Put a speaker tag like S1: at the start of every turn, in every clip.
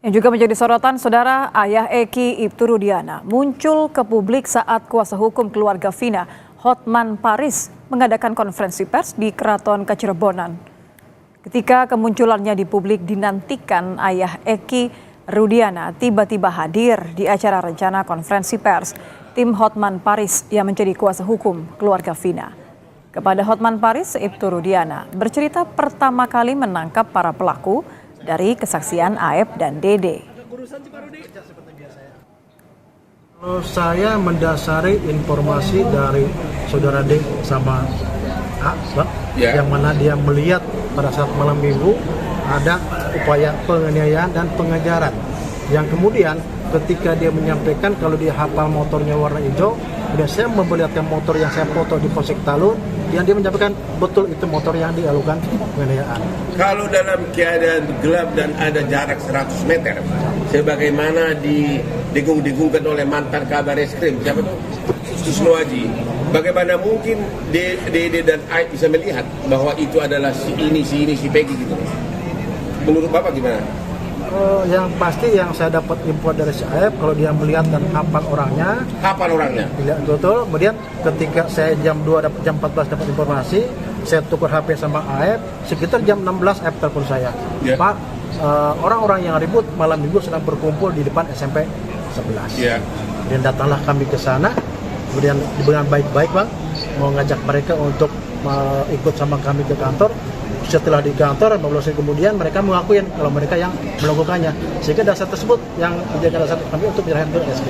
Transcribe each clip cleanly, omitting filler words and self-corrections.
S1: Yang juga menjadi sorotan, saudara, ayah Eki Ibtu Rudiana muncul ke publik saat kuasa hukum keluarga Vina, Hotman Paris, mengadakan konferensi pers di Keraton Kacirebonan. Ketika kemunculannya di publik dinantikan, ayah Eki Rudiana tiba-tiba hadir di acara rencana konferensi pers tim Hotman Paris yang menjadi kuasa hukum keluarga Vina. Kepada Hotman Paris, Ibtu Rudiana bercerita pertama kali menangkap para pelaku dari kesaksian Aep dan Dede.
S2: Kalau saya mendasari informasi dari saudara D sama A, yang mana dia melihat pada saat malam minggu ada upaya penganiayaan dan pengejaran. Yang kemudian ketika dia menyampaikan kalau dia hafal motornya warna hijau, kemudian saya memperlihatkan motor yang saya foto di Polsek Talun, yang dia menyampaikan betul itu motor yang dilakukan penganiayaan.
S3: Kalau dalam keadaan gelap dan ada jarak 100 meter, sebagaimana didengung-dengungkan oleh mantan kabar eskrim, siapa itu? Susno Aji. Bagaimana mungkin Dede dan Aib bisa melihat bahwa itu adalah si ini, si Peggy gitu? Menurut Bapak gimana?
S2: Yang pasti yang saya dapat info dari si Aep, kalau dia melihat dan hafal orangnya.
S3: Hafal orangnya?
S2: Betul. Kemudian ketika saya jam 2, jam 14 dapat informasi, saya tukar HP sama Aep, sekitar jam 16 Aep telepon saya. Yeah. Pak, orang-orang yang ribut malam minggu sedang berkumpul di depan SMP 11. Yeah. Dan datanglah kami ke sana, kemudian dengan baik-baik Bang, mau ngajak mereka untuk ikut sama kami ke kantor. Setelah di kantor, 15 menit kemudian mereka mengakuin kalau mereka yang melakukannya. Sehingga dasar tersebut yang menjadi dasar kami untuk menyerahkan ke SK.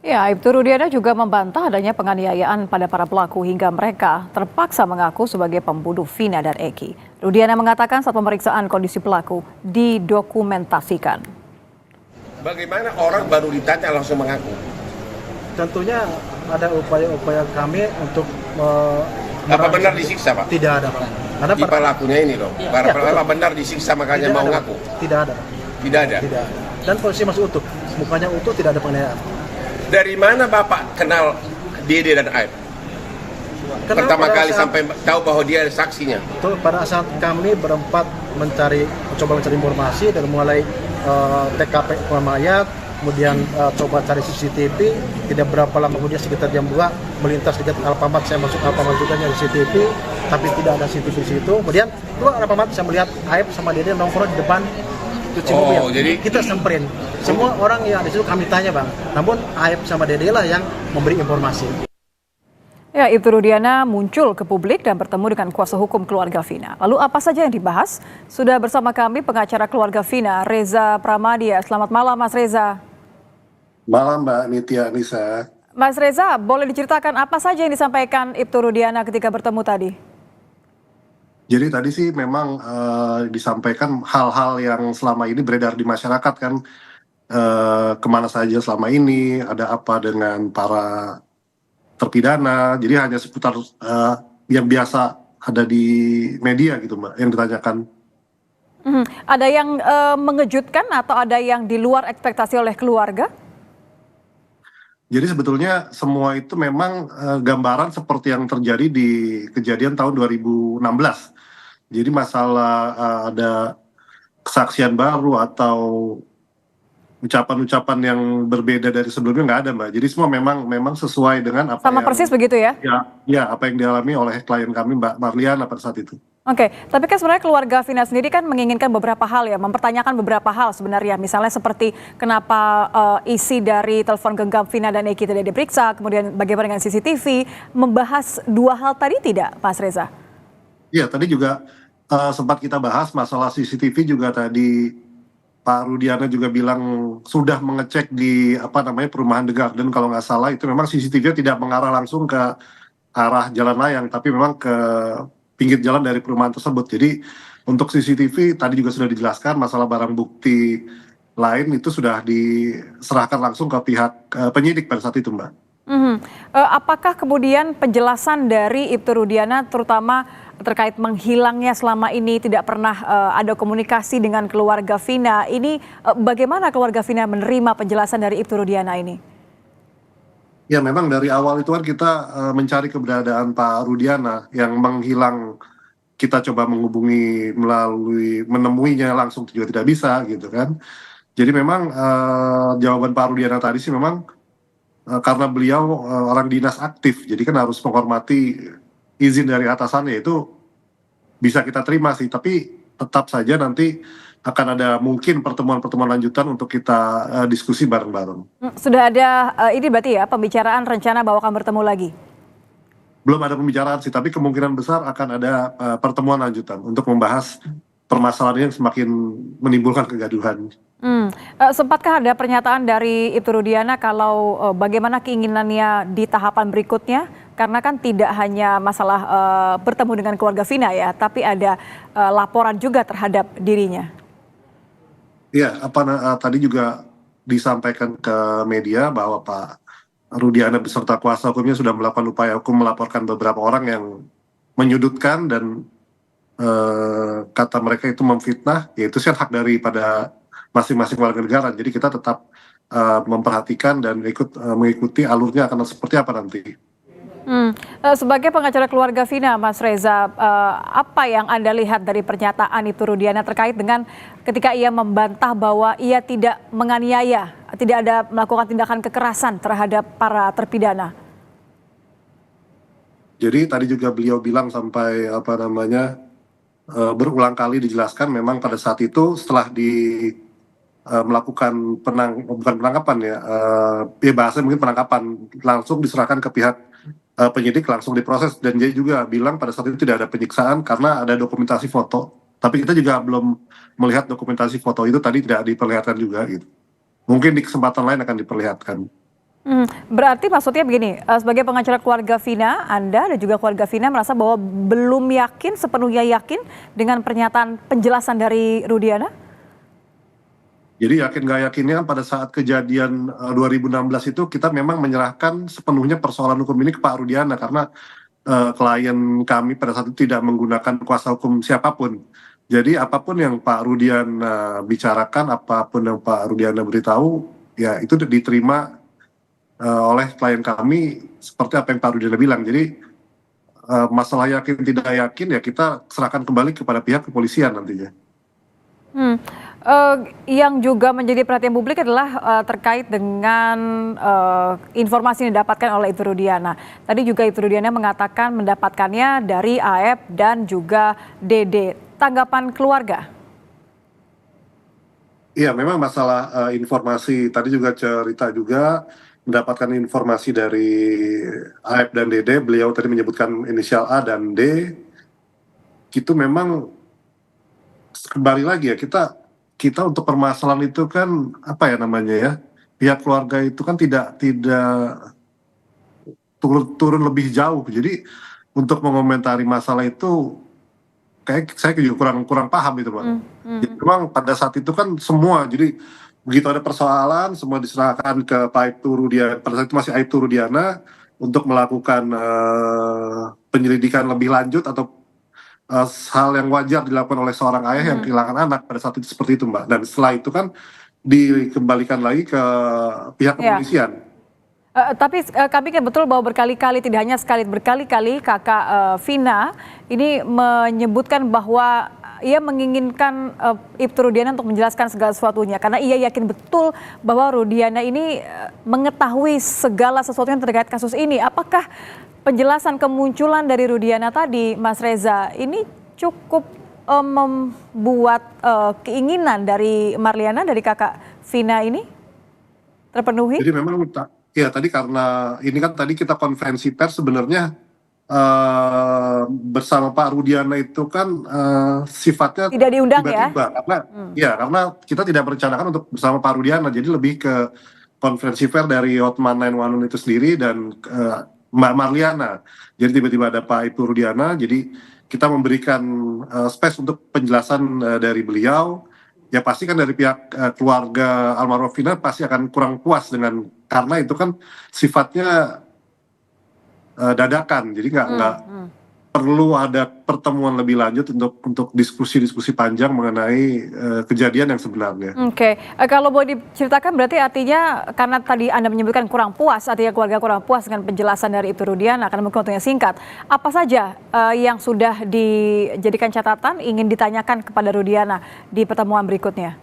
S1: Ya, Ibtu Rudiana juga membantah adanya penganiayaan pada para pelaku hingga mereka terpaksa mengaku sebagai pembunuh Vina dan Eki. Rudiana mengatakan saat pemeriksaan kondisi pelaku didokumentasikan.
S3: Bagaimana orang baru ditanya langsung mengaku?
S2: Tentunya ada upaya-upaya kami untuk
S3: apa benar disiksa, Pak?
S2: Tidak ada, Pak. Karena
S3: di pelakunya ini loh. Apa benar disiksa makanya mau ngaku?
S2: Tidak ada.
S3: Tidak ada.
S2: Tidak ada. Dan posisi masih utuh. Mukanya utuh, tidak ada penganiayaan.
S3: Dari mana Bapak kenal Dede dan Aib? Pertama kali sampai tahu bahwa dia ada saksinya.
S2: Betul, pada saat kami berempat coba mencari informasi dari mulai TKP mayat, kemudian coba cari CCTV, tidak berapa lama kemudian sekitar jam 2 melintas dekat Alfamart, saya masuk Alfamart juga nyari CCTV, tapi tidak ada CCTV di situ. Kemudian keluar Alfamart, saya melihat Aib sama Dede nongkrong di depan cuci mobil.
S3: Jadi
S2: kita samperin. Semua orang yang di situ kami tanya Bang, namun Aib sama Dede lah yang memberi informasi.
S1: Ya, Ibtu Rudiana muncul ke publik dan bertemu dengan kuasa hukum keluarga Vina. Lalu apa saja yang dibahas? Sudah bersama kami pengacara keluarga Vina, Reza Pramadia. Selamat malam, Mas Reza.
S4: Malam, Mbak Nitya Nisa.
S1: Mas Reza, boleh diceritakan apa saja yang disampaikan Ibtu Rudiana ketika bertemu tadi?
S4: Jadi tadi sih memang disampaikan hal-hal yang selama ini beredar di masyarakat kan, kemana saja selama ini, ada apa dengan para terpidana, jadi hanya seputar yang biasa ada di media gitu Mbak, yang ditanyakan.
S1: Ada yang mengejutkan atau ada yang di luar ekspektasi oleh keluarga?
S4: Jadi sebetulnya semua itu memang gambaran seperti yang terjadi di kejadian tahun 2016. Jadi masalah ada kesaksian baru atau ucapan-ucapan yang berbeda dari sebelumnya nggak ada Mbak. Jadi semua memang sesuai dengan apa
S1: sama persis begitu ya?
S4: Ya, apa yang dialami oleh klien kami Mbak Marliana pada saat itu.
S1: Oke, tapi kan sebenarnya keluarga Vina sendiri kan menginginkan beberapa hal ya, mempertanyakan beberapa hal sebenarnya. Misalnya seperti kenapa isi dari telepon genggam Vina dan Eki tidak diperiksa, kemudian bagaimana dengan CCTV, membahas dua hal tadi tidak, Mas Reza?
S4: Iya, tadi juga sempat kita bahas masalah CCTV juga tadi. Pak Rudiana juga bilang sudah mengecek di perumahan The Garden kalau nggak salah, itu memang CCTV tidak mengarah langsung ke arah jalan layang tapi memang ke pinggir jalan dari perumahan tersebut. Jadi untuk CCTV tadi juga sudah dijelaskan masalah barang bukti lain itu sudah diserahkan langsung ke pihak penyidik pada saat itu Mbak.
S1: Apakah kemudian penjelasan dari Ibtu Rudiana terutama terkait menghilangnya selama ini tidak pernah ada komunikasi dengan keluarga Vina, ini bagaimana keluarga Vina menerima penjelasan dari Ibtu Rudiana ini?
S4: Ya memang dari awal itu kan kita mencari keberadaan Pak Rudiana yang menghilang kita coba menghubungi menemuinya langsung juga tidak bisa gitu kan. Jadi memang jawaban Pak Rudiana tadi sih memang karena beliau orang dinas aktif, jadi kan harus menghormati izin dari atasannya, itu bisa kita terima sih. Tapi tetap saja nanti akan ada mungkin pertemuan-pertemuan lanjutan untuk kita diskusi bareng-bareng.
S1: Sudah ada ini berarti ya pembicaraan rencana bahwa akan bertemu lagi?
S4: Belum ada pembicaraan sih, tapi kemungkinan besar akan ada pertemuan lanjutan untuk membahas permasalahan yang semakin menimbulkan kegaduhan.
S1: Sempatkah ada pernyataan dari Ibtu Rudiana kalau bagaimana keinginannya di tahapan berikutnya? Karena kan tidak hanya masalah bertemu dengan keluarga Vina ya, tapi ada laporan juga terhadap dirinya.
S4: Iya, tadi juga disampaikan ke media bahwa Pak Rudiana beserta kuasa hukumnya sudah melakukan upaya hukum melaporkan beberapa orang yang menyudutkan dan kata mereka itu memfitnah, yaitu kan hak daripada masing-masing warga negara. Jadi kita tetap memperhatikan dan mengikuti alurnya akan seperti apa nanti.
S1: Sebagai pengacara keluarga Vina, Mas Reza, apa yang Anda lihat dari pernyataan Ibtu Rudiana terkait dengan ketika ia membantah bahwa ia tidak menganiaya, tidak ada melakukan tindakan kekerasan terhadap para terpidana?
S4: Jadi tadi juga beliau bilang sampai berulang kali dijelaskan memang pada saat itu setelah melakukan bukan penangkapan ya, bahasanya mungkin penangkapan, langsung diserahkan ke pihak penyidik, langsung diproses, dan dia juga bilang pada saat itu tidak ada penyiksaan karena ada dokumentasi foto. Tapi kita juga belum melihat dokumentasi foto itu, tadi tidak diperlihatkan juga gitu. Mungkin di kesempatan lain akan diperlihatkan.
S1: Berarti maksudnya begini, sebagai pengacara keluarga Vina, Anda dan juga keluarga Vina merasa bahwa belum yakin, sepenuhnya yakin dengan pernyataan penjelasan dari Rudiana?
S4: Jadi yakin nggak yakinnya pada saat kejadian 2016 itu kita memang menyerahkan sepenuhnya persoalan hukum ini ke Pak Rudiana, karena klien kami pada saat itu tidak menggunakan kuasa hukum siapapun. Jadi apapun yang Pak Rudiana bicarakan, apapun yang Pak Rudiana beritahu, ya itu diterima oleh klien kami seperti apa yang Pak Rudiana bilang. Jadi masalah yakin tidak yakin ya kita serahkan kembali kepada pihak kepolisian nantinya.
S1: Yang juga menjadi perhatian publik adalah terkait dengan informasi yang didapatkan oleh Ibtu Rudiana. Tadi juga Ibtu Rudiana mengatakan mendapatkannya dari AF dan juga DD. Tanggapan keluarga?
S4: Iya, memang masalah informasi, tadi juga cerita juga mendapatkan informasi dari AF dan DD, beliau tadi menyebutkan inisial A dan D, itu memang kembali lagi ya, kita untuk permasalahan itu kan apa ya namanya ya, pihak keluarga itu kan tidak turun lebih jauh. Jadi untuk mengomentari masalah itu kayak saya juga kurang paham itu, Pak. Jadi memang pada saat itu kan semua, jadi begitu ada persoalan semua diserahkan ke Pak Ibtu Rudiana, pada saat itu masih Ibtu Rudiana, untuk melakukan penyelidikan lebih lanjut atau hal yang wajar dilakukan oleh seorang ayah yang kehilangan anak pada saat itu, seperti itu, Mbak. Dan setelah itu kan dikembalikan lagi ke pihak kepolisian.
S1: Tapi kami kan betul bahwa berkali-kali, tidak hanya sekali, berkali-kali kakak Vina ini menyebutkan bahwa ia menginginkan Ibtu Rudiana untuk menjelaskan segala sesuatunya, karena ia yakin betul bahwa Rudiana ini mengetahui segala sesuatu yang terkait kasus ini. Apakah penjelasan kemunculan dari Rudiana tadi, Mas Reza, ini cukup membuat keinginan dari Marliana, dari kakak Vina ini terpenuhi?
S4: Jadi memang ya tadi karena ini kan tadi kita konferensi pers sebenarnya bersama Pak Rudiana itu kan sifatnya
S1: tidak diundang
S4: tiba-tiba, ya? Karena kita tidak merencanakan untuk bersama Pak Rudiana, jadi lebih ke konferensi pers dari Hotman 911 itu sendiri dan Mbak Marliana. Jadi tiba-tiba ada Pak Ibtu Rudiana, jadi kita memberikan space untuk penjelasan dari beliau. Ya pasti kan dari pihak keluarga almarhum Vina pasti akan kurang puas karena itu kan sifatnya dadakan, jadi nggak perlu ada pertemuan lebih lanjut untuk diskusi-diskusi panjang mengenai kejadian yang sebenarnya.
S1: Oke, kalau boleh diceritakan berarti artinya karena tadi Anda menyebutkan kurang puas, artinya keluarga kurang puas dengan penjelasan dari Ibtu Rudiana, karena mungkin waktunya singkat. Apa saja yang sudah dijadikan catatan ingin ditanyakan kepada Rudiana di pertemuan berikutnya?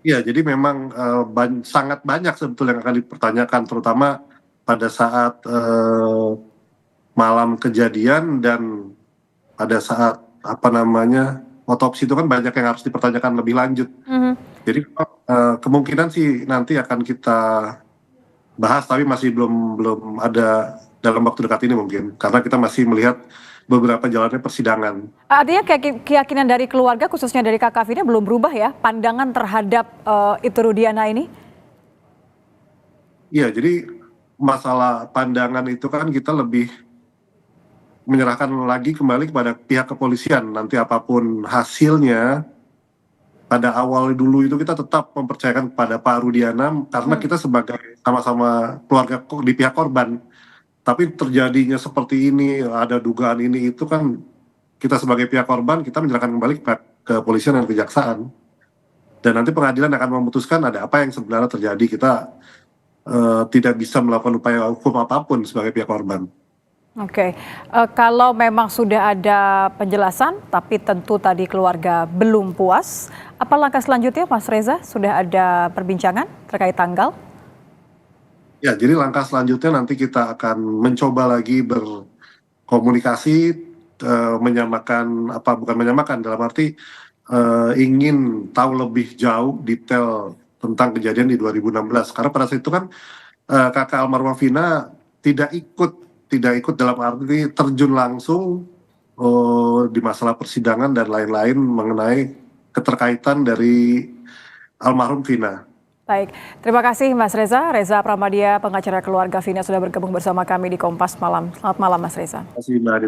S4: Ya, jadi memang sangat banyak sebetulnya yang akan dipertanyakan, terutama pada saat malam kejadian dan pada saat otopsi itu kan banyak yang harus dipertanyakan lebih lanjut. Jadi kemungkinan sih nanti akan kita bahas, tapi masih belum ada dalam waktu dekat ini mungkin, karena kita masih melihat beberapa jalannya persidangan.
S1: Artinya keyakinan dari keluarga, khususnya dari Kakak Vina, belum berubah ya pandangan terhadap Ibtu Rudiana ini?
S4: Iya, jadi masalah pandangan itu kan kita lebih menyerahkan lagi kembali kepada pihak kepolisian. Nanti apapun hasilnya, pada awal dulu itu kita tetap mempercayakan kepada Pak Rudiana, karena kita sebagai sama-sama keluarga di pihak korban. Tapi terjadinya seperti ini, ada dugaan ini itu kan, kita sebagai pihak korban, kita menyerahkan kembali ke kepolisian dan kejaksaan. Dan nanti pengadilan akan memutuskan ada apa yang sebenarnya terjadi. Kita tidak bisa melakukan upaya hukum apapun sebagai pihak korban.
S1: Oke, kalau memang sudah ada penjelasan, tapi tentu tadi keluarga belum puas, apa langkah selanjutnya Mas Reza? Sudah ada perbincangan terkait tanggal?
S4: Ya, jadi langkah selanjutnya nanti kita akan mencoba lagi berkomunikasi, bukan menyamakan, dalam arti ingin tahu lebih jauh detail tentang kejadian di 2016. Karena pada saat itu kan kakak almarhumah Vina tidak ikut dalam arti terjun langsung di masalah persidangan dan lain-lain mengenai keterkaitan dari almarhum Vina.
S1: Baik, terima kasih Mas Reza. Reza Pramadia, pengacara keluarga Vina sudah bergabung bersama kami di Kompas Malam. Selamat malam Mas Reza.
S4: Terima kasih Mbak Adit.